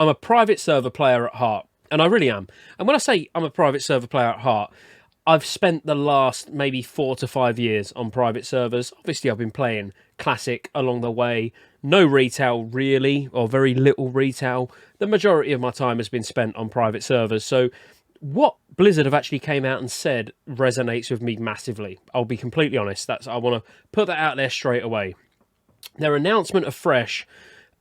I'm a private server player at heart, and I really am. And when I say I'm a private server player at heart, I've spent the last maybe 4 to 5 years on private servers. Obviously, I've been playing Classic along the way. No retail, really, or very little retail. The majority of my time has been spent on private servers. So what Blizzard have actually came out and said resonates with me massively. I'll be completely honest. I want to put that out there straight away. Their announcement of Fresh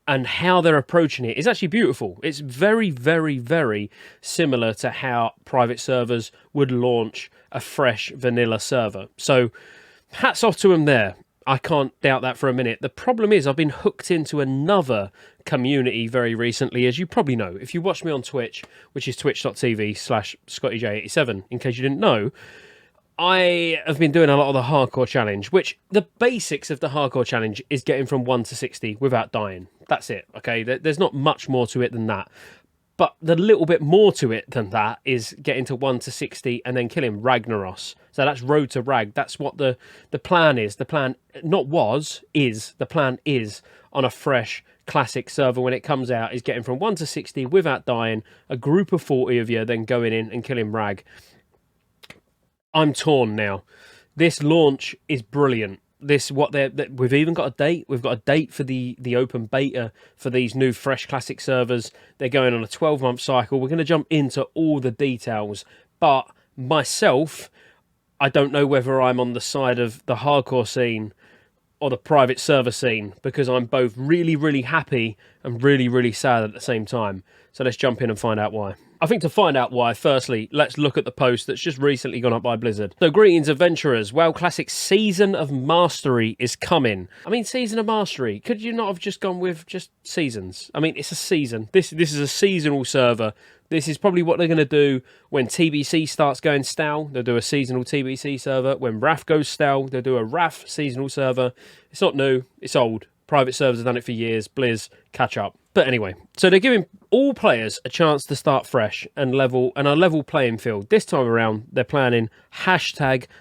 and how they're approaching it is actually beautiful. It's very, very, very similar to how private servers would launch a fresh vanilla server. So hats off to them there. I can't doubt that for a minute. The problem is I've been hooked into another community very recently, as you probably know. If you watch me on Twitch, which is twitch.tv/Scottejaye87, in case you didn't know, I have been doing a lot of the hardcore challenge, which the basics of the hardcore challenge is getting from 1 to 60 without dying. That's it, okay? There's not much more to it than that. But the little bit more to it than that is getting to 1 to 60 and then killing Ragnaros. So that's Road to Rag. That's what the plan is. The plan not was, is. The plan is on a fresh classic server when it comes out is getting from 1 to 60 without dying. A group of 40 of you then going in and killing Rag. I'm torn now. This launch is brilliant. We've even got a date. We've got a date for the open beta for these new fresh classic servers. They're going on a 12-month cycle. We're going to jump into all the details. But myself, I don't know whether I'm on the side of the hardcore scene or the private server scene, because I'm both really, really happy and really, really sad at the same time. So let's jump in and find out why. I think to find out why, firstly, let's look at the post that's just recently gone up by Blizzard. So, greetings, adventurers. WoW Classic Season of Mastery is coming. I mean, Season of Mastery. Could you not have just gone with just seasons? I mean, it's a season. This is a seasonal server. This is probably what they're going to do when TBC starts going stale. They'll do a seasonal TBC server. When RAF goes stale, they'll do a RAF seasonal server. It's not new. It's old. Private servers have done it for years. Blizz, catch up. But anyway, so they're giving all players a chance to start fresh and a level playing field. This time around, they're planning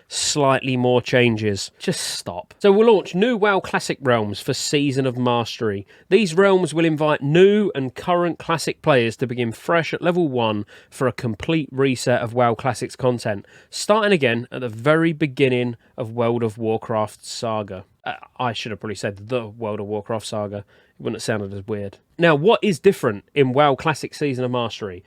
#slightly more changes. Just stop. So we'll launch new WoW Classic realms for Season of Mastery. These realms will invite new and current Classic players to begin fresh at level 1 for a complete reset of WoW Classic's content, starting again at the very beginning of World of Warcraft Saga. I should have probably said the World of Warcraft Saga. It wouldn't have sounded as weird. Now, what is different in WoW Classic Season of Mastery?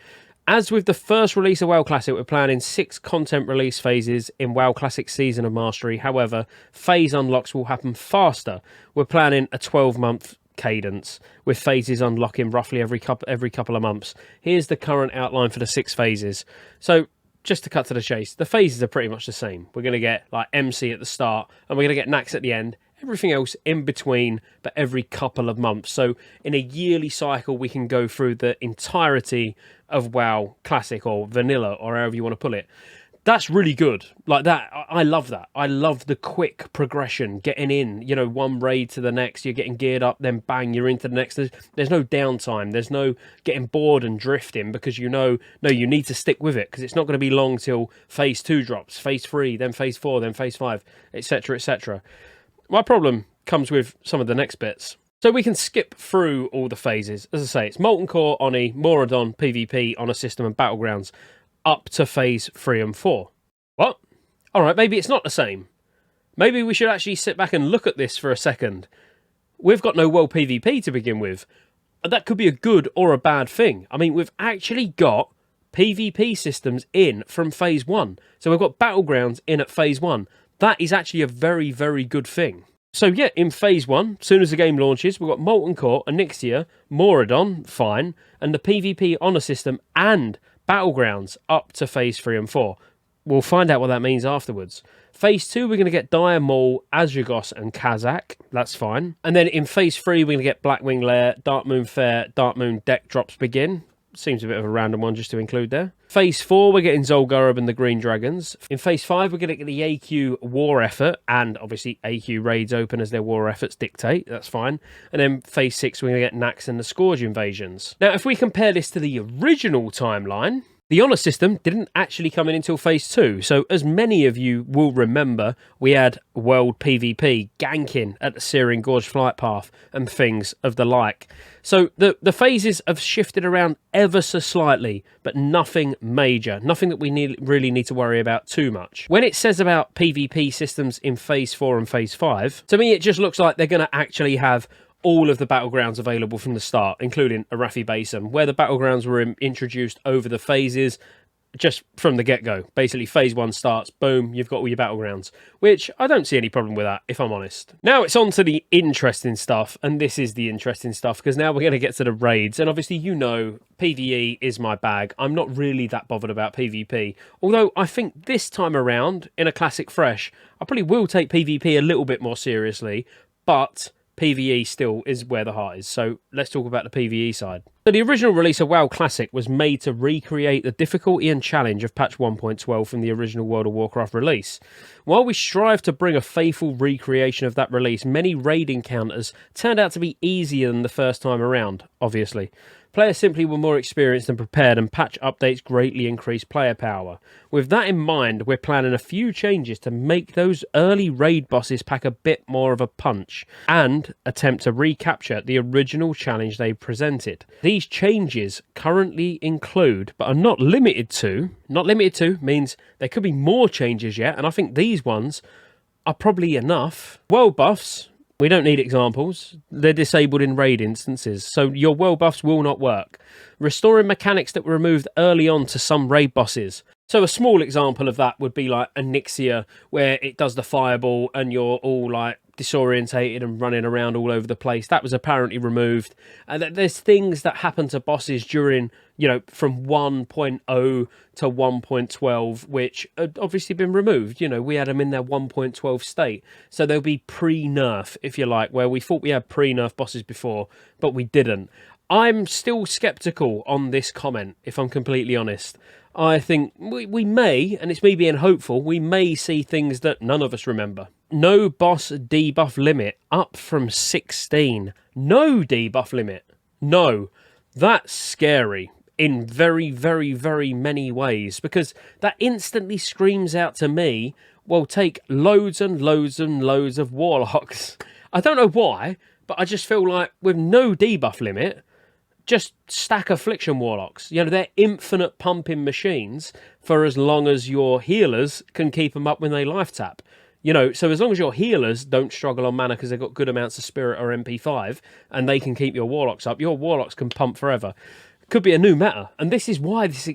As with the first release of WoW Classic, we're planning 6 content release phases in WoW Classic Season of Mastery. However, phase unlocks will happen faster. We're planning a 12-month cadence, with phases unlocking roughly every couple of months. Here's the current outline for the 6 phases. So, just to cut to the chase, the phases are pretty much the same. We're going to get like MC at the start, and we're going to get Nax at the end. Everything else in between, but every couple of months. So in a yearly cycle, we can go through the entirety of WoW Classic or Vanilla or however you want to put it. That's really good. Like that, I love that. I love the quick progression, getting in, one raid to the next, you're getting geared up, then bang, you're into the next. There's no downtime. There's no getting bored and drifting because you need to stick with it because it's not going to be long till phase 2 drops, phase 3, then phase 4, then phase 5, etc., etc. My problem comes with some of the next bits. So we can skip through all the phases. As I say, it's Molten Core, Oni, Moradon, PvP, Honor System and Battlegrounds up to phase 3 and 4. What? Alright, maybe it's not the same. Maybe we should actually sit back and look at this for a second. We've got no world PvP to begin with. That could be a good or a bad thing. I mean, we've actually got PvP systems in from phase 1. So we've got Battlegrounds in at phase 1. That is actually a very, very good thing. So yeah, in phase 1, as soon as the game launches, we've got Molten Core, Onyxia, Moradon, fine, and the PvP Honor System and Battlegrounds up to phase 3 and 4. We'll find out what that means afterwards. Phase 2, we're going to get Dire Maul, Azragos and Kazakh. That's fine. And then in phase 3, we're going to get Blackwing Lair, Dark Moon Fair, Dark Moon deck drops begin. Seems a bit of a random one just to include there. Phase 4, we're getting Zul'Gurub and the Green Dragons. In Phase 5, we're going to get the AQ War Effort, and obviously AQ raids open as their war efforts dictate. That's fine. And then Phase 6, we're going to get Nax and the Scourge invasions. Now, if we compare this to the original timeline, The honour system didn't actually come in until Phase 2, so as many of you will remember, we had World PvP ganking at the Searing Gorge flight path and things of the like. So the phases have shifted around ever so slightly, but nothing major, nothing that we really need to worry about too much. When it says about PvP systems in Phase 4 and Phase 5, to me it just looks like they're going to actually have all of the battlegrounds available from the start, including Arathi Basin, where the battlegrounds were introduced over the phases just from the get-go. Basically, Phase 1 starts, boom, you've got all your battlegrounds, which I don't see any problem with that, if I'm honest. Now it's on to the interesting stuff, and this is the interesting stuff, because now we're going to get to the raids, and obviously you know PvE is my bag. I'm not really that bothered about PvP, although I think this time around, in a Classic Fresh, I probably will take PvP a little bit more seriously, but PvE still is where the heart is, so let's talk about the PvE side. So the original release of WoW Classic was made to recreate the difficulty and challenge of patch 1.12 from the original World of Warcraft release. While we strive to bring a faithful recreation of that release, many raid encounters turned out to be easier than the first time around, obviously. Players simply were more experienced and prepared, and patch updates greatly increased player power. With that in mind, we're planning a few changes to make those early raid bosses pack a bit more of a punch, and attempt to recapture the original challenge they presented. These changes currently include, but are not limited to means there could be more changes yet, and I think these ones are probably enough. World buffs. We don't need examples. They're disabled in raid instances, so your world buffs will not work. Restoring mechanics that were removed early on to some raid bosses. So a small example of that would be like Onyxia, where it does the fireball and you're all like disorientated and running around all over the place. That was apparently removed. And there's things that happen to bosses during, you know, from 1.0 to 1.12, which had obviously been removed. You know, we had them in their 1.12 state. So they'll be pre-nerf, if you like, where we thought we had pre-nerf bosses before, but we didn't. I'm still sceptical on this comment, if I'm completely honest. I think we may, and it's me being hopeful, we may see things that none of us remember. No boss debuff limit up from 16. No debuff limit. No. That's scary in very, very, very many ways, because that instantly screams out to me, well, take loads and loads and loads of warlocks. I don't know why, but I just feel like with no debuff limit, just stack Affliction Warlocks. You know, they're infinite pumping machines for as long as your healers can keep them up when they life tap. You know, so as long as your healers don't struggle on mana because they've got good amounts of Spirit or MP5 and they can keep your Warlocks up, your Warlocks can pump forever. Could be a new meta, and this is why it's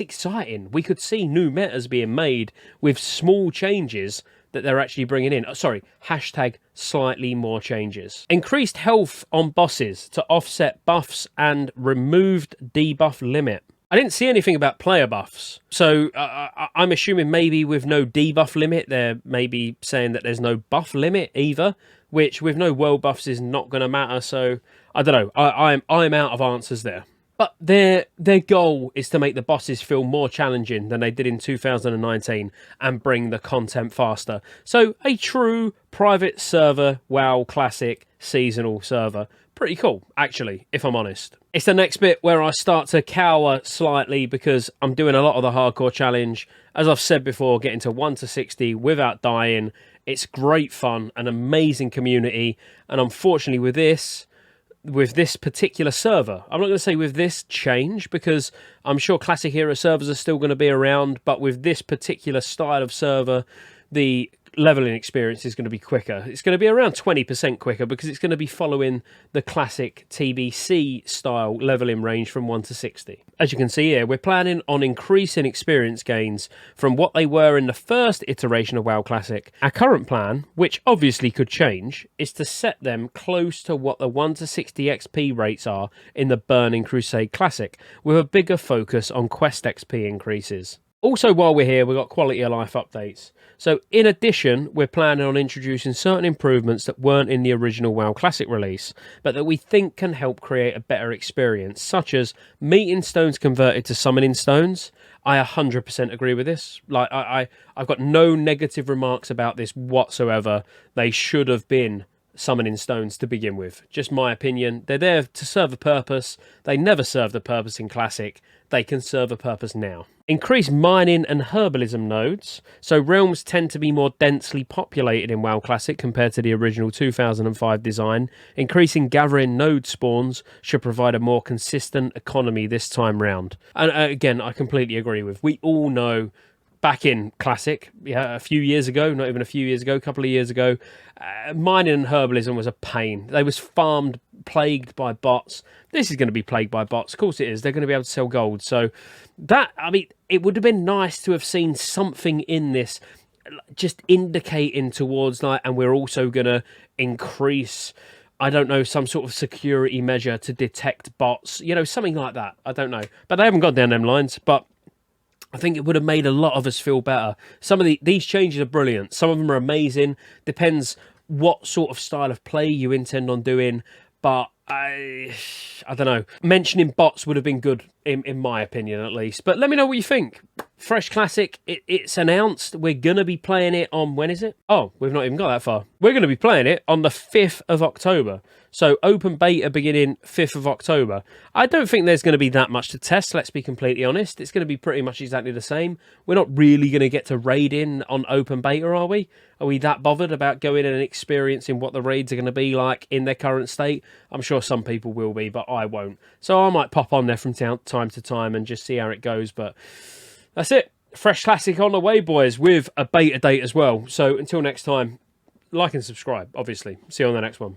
exciting. We could see new metas being made with small changes that they're actually bringing in. Hashtag slightly more changes. Increased health on bosses to offset buffs and removed debuff limit. I didn't see anything about player buffs, so I'm assuming maybe with no debuff limit, they're maybe saying that there's no buff limit either, which with no world buffs is not going to matter, so I don't know. I'm out of answers there. But their goal is to make the bosses feel more challenging than they did in 2019 and bring the content faster. So a true private server WoW Classic seasonal server. Pretty cool, actually, if I'm honest. It's the next bit where I start to cower slightly because I'm doing a lot of the hardcore challenge. As I've said before, getting to 1 to 60 without dying. It's great fun, an amazing community. And unfortunately with this particular server, I'm not going to say with this change, because I'm sure Classic Hero servers are still going to be around, but with this particular style of server, the leveling experience is going to be quicker. It's going to be around 20% quicker because it's going to be following the classic TBC style leveling range from 1 to 60. As you can see here, we're planning on increasing experience gains from what they were in the first iteration of WoW Classic. Our current plan, which obviously could change, is to set them close to what the 1 to 60 XP rates are in the Burning Crusade Classic, with a bigger focus on quest XP increases. Also, while we're here, we've got quality of life updates. So, in addition, we're planning on introducing certain improvements that weren't in the original WoW Classic release, but that we think can help create a better experience, such as meeting stones converted to summoning stones. I 100% agree with this. Like, I've got no negative remarks about this whatsoever. They should have been summoning stones to begin with. Just my opinion. They're there to serve a purpose. They never served a purpose in Classic. They can serve a purpose now. Increase mining and herbalism nodes. So realms tend to be more densely populated in WoW Classic compared to the original 2005 design. Increasing gathering node spawns should provide a more consistent economy this time round. And again, I completely agree with. We all know back in Classic, a few years ago, not even a few years ago, a couple of years ago, mining and herbalism was a pain. They was farmed, plagued by bots. This is going to be plagued by bots. Of course it is. They're going to be able to sell gold. So that, I mean, it would have been nice to have seen something in this just indicating towards like, and we're also going to increase, I don't know, some sort of security measure to detect bots, you know, something like that. I don't know. But they haven't gone down them lines. But I think it would have made a lot of us feel better. Some of these changes are brilliant. Some of them are amazing. Depends what sort of style of play you intend on doing. But I don't know. Mentioning bots would have been good, in my opinion, at least. But let me know what you think. Fresh Classic, it's announced. We're going to be playing it on, when is it? Oh, we've not even got that far. We're going to be playing it on the 5th of October. So open beta beginning 5th of October. I don't think there's going to be that much to test, let's be completely honest. It's going to be pretty much exactly the same. We're not really going to get to raid in on open beta, are we? Are we that bothered about going in and experiencing what the raids are going to be like in their current state? I'm sure some people will be, but I won't. So I might pop on there from time to time and just see how it goes. But that's it. Fresh Classic on the way, boys, with a beta date as well. So until next time, like and subscribe, obviously. See you on the next one.